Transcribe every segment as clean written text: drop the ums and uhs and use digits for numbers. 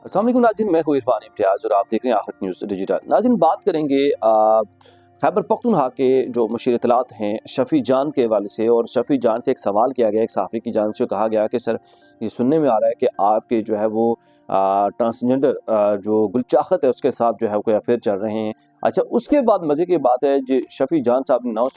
अस्सलाम वालेकुम नाज़रीन, मैं हूँ इरफान इम्तियाज़ और आप देख रहे हैं आखिर न्यूज़ डिजिटल। नाज़रीन, बात करेंगे खैबर पख्तूनख्वा के जो मुशीर इत्तलात हैं शफ़ी जान के हवाले से। और शफ़ी जान से एक सवाल किया गया, एक सहाफ़ी की जानिब से कहा गया कि सर ये सुनने में आ रहा है कि आपके जो है वो ट्रांसजेंडर जो गुलचाहत है उसके साथ जो है कोई अफेयर चल रहे हैं। अच्छा, उसके बाद मज़े की बात है जी, शफ़ी जान साहब ने ना उस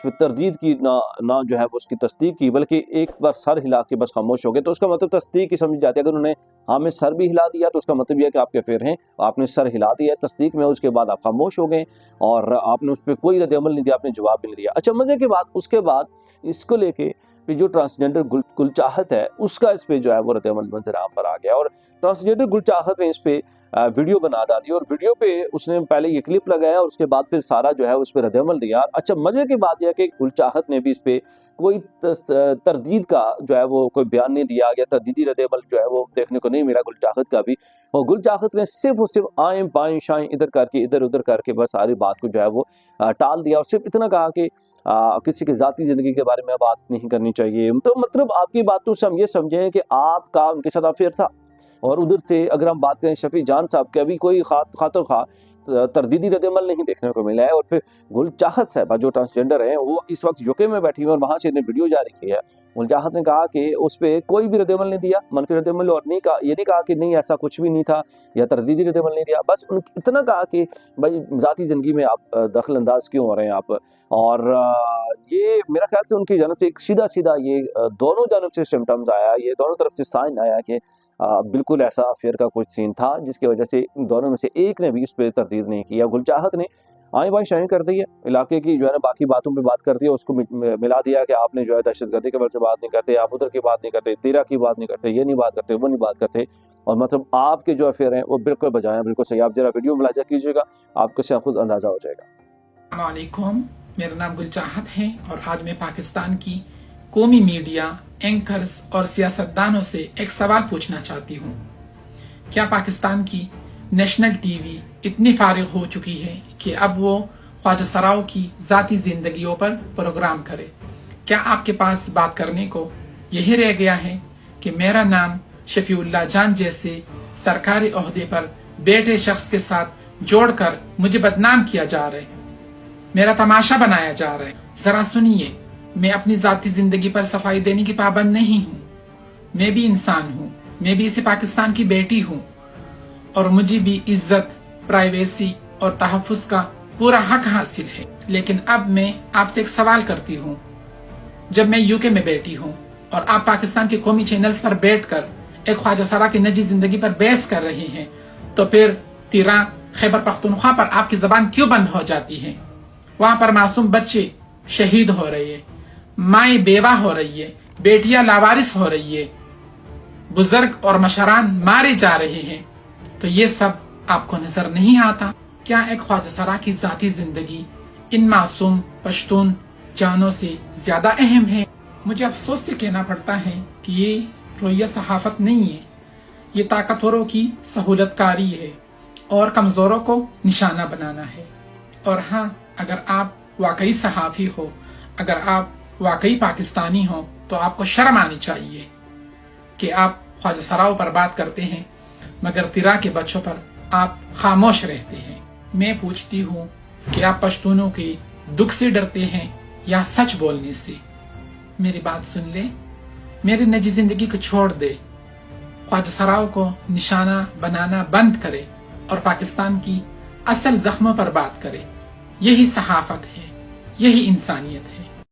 पर तरदीद की, ना जो है वो उसकी तस्दीक की, बल्कि एक बार सर हिला के बस खामोश हो गए। तो उसका मतलब तस्दीक ही समझी जाती है। अगर उन्होंने हाँ में सर भी हिला दिया तो उसका मतलब यह है कि आपके अफेयर हैं, आपने सर हिला दिया तस्दीक में, उसके बाद आप खामोश हो गए और आपने उस पर कोई रद्द-ए-अमल नहीं दिया, आपने जवाब भी नहीं दिया। अच्छा, मज़े की बात उसके बाद इसको लेके कि जो ट्रांसजेंडर गुलचाहत है उसका इस पे जो है वो रद्द-ए-अमल मंजर आम पर आ गया और ट्रांसजेंडर गुलचाहत ने इस पे वीडियो बना डाली और वीडियो पे उसने पहले ये क्लिप लगाया और उसके बाद फिर सारा जो है उस पर रद्द-ए-अमल दिया। अच्छा, मज़े की बात यह है कि गुलचाहत ने भी इस पे कोई तरदीद का जो है वो कोई बयान नहीं दिया गया, तरदीदी रद्द-ए-अमल जो है वो देखने को नहीं मिला गुलचाहत का भी। और गुलचाहत ने सिर्फ और सिर्फ आएँ बाएँ शाएँ इधर करके इधर उधर करके बस सारी बात को जो है वो टाल दिया और सिर्फ इतना कहा कि किसी की ज़ाती ज़िंदगी के बारे में बात नहीं करनी चाहिए। तो मतलब आपकी बातों से हम ये समझें कि आपका उनके साथ अफेयर था। और उधर से अगर हम बात करें शफ़ी जान साहब की, अभी कोई खातर खा तरदीदी रद्द-ए-अमल नहीं देखने को मिला है। और फिर गुलचाहत साहिबा जो ट्रांसजेंडर हैं वो इस वक्त यूके में बैठी हुई और वहाँ से इन्हें वीडियो जारी की है। गुलचाहत ने कहा कि उस पे कोई भी रद्द-ए-अमल नहीं दिया, मनफी रद्द-ए-अमल, और नहीं कहा, ये नहीं कहा कि नहीं ऐसा कुछ भी नहीं था या तरदीदी रद्द-ए-अमल नहीं दिया। बस इतना कहा कि भाई ज़ाती ज़िंदगी में आप दखल अंदाज क्यों हो रहे हैं आप। और ये मेरा ख्याल से उनकी जानब से एक सीधा-सीधा ये दोनों जानब से सिम्पटम्स आया, ये दोनों तरफ से साइन आया कि बिल्कुल ऐसा अफेयर का कुछ सीन था जिसकी वजह से दोनों में से एक ने भी इस पे तरदीद नहीं किया। गुलचाहत ने आएँ बाएँ शाएँ कर दी है, इलाके की जो है ना बाकी बातों पे बात कर दी है, उसको मिला दिया कि आपने जो है दहशतगर्दी के बारे से बात नहीं करते, आप उधर की बात नहीं करते, तेरा की बात नहीं करते, ये नहीं बात करते, वो नहीं बात करते। और मतलब आपके जो अफेयर हैं वो बिल्कुल बजाय हैं, बिल्कुल सही। आप जरा वीडियो मुलाजा कीजिएगा, आपको इससे खुद अंदाजा हो जाएगा। अस्सलाम वालेकुम, मेरा नाम गुलचाहत है और आज मैं पाकिस्तान की कौमी मीडिया, एंकर्स और सियासतदानों से एक सवाल पूछना चाहती हूँ। क्या पाकिस्तान की नेशनल टीवी इतनी फारिग हो चुकी है कि अब वो ख्वाजा सराओं की ज़ाती जिंदगियों पर प्रोग्राम करे? क्या आपके पास बात करने को यही रह गया है कि मेरा नाम शफीउल्लाह जान जैसे सरकारी ओहदे पर बैठे शख्स के साथ जोड़कर मुझे बदनाम किया जा रहा है, मेरा तमाशा बनाया जा रहा है? जरा सुनिए, मैं अपनी जाती जिंदगी पर सफाई देने की पाबंद नहीं हूँ। मैं भी इंसान हूँ, मैं भी इसी पाकिस्तान की बेटी हूँ और मुझे भी इज्जत, प्राइवेसी और तहफ़्फ़ुज़ का पूरा हक हासिल है। लेकिन अब मैं आपसे एक सवाल करती हूँ, जब मैं यूके में बैठी हूँ और आप पाकिस्तान के कौमी चैनल्स पर बैठकर एक ख्वाजा सरा की निजी जिंदगी पर बहस कर रहे हैं, तो फिर तिरा खैबर पख्तूनख्वा पर आपकी जबान क्यों बंद हो जाती है? वहां पर मासूम बच्चे शहीद हो रहे हैं, माएँ बेवा हो रही है, बेटियां लावारिस हो रही है, बुजुर्ग और मशरान मारे जा रहे हैं। तो ये सब आपको नजर नहीं आता? क्या एक ख्वाजा सरा की जाती जिंदगी इन मासूम पश्तून जानों से ज्यादा अहम है? मुझे अफसोस से कहना पड़ता है कि ये रोया सहाफत नहीं है, ये ताकतवरों की सहूलतकारी है और कमजोरों को निशाना बनाना है। और हाँ, अगर आप वाकई सहाफी हो, अगर आप वाकई पाकिस्तानी हो, तो आपको शर्म आनी चाहिए कि आप ख्वाजा सराओं पर बात करते हैं मगर तिरा के बच्चों पर आप खामोश रहते हैं। मैं पूछती हूँ कि आप पश्तूनों के दुख से डरते हैं या सच बोलने से? मेरी बात सुन ले, मेरी निजी जिंदगी को छोड़ दे, ख्वाजा सराओं को निशाना बनाना बंद करे और पाकिस्तान की असल जख्मों पर बात करे। यही सहाफत है, यही इंसानियत है।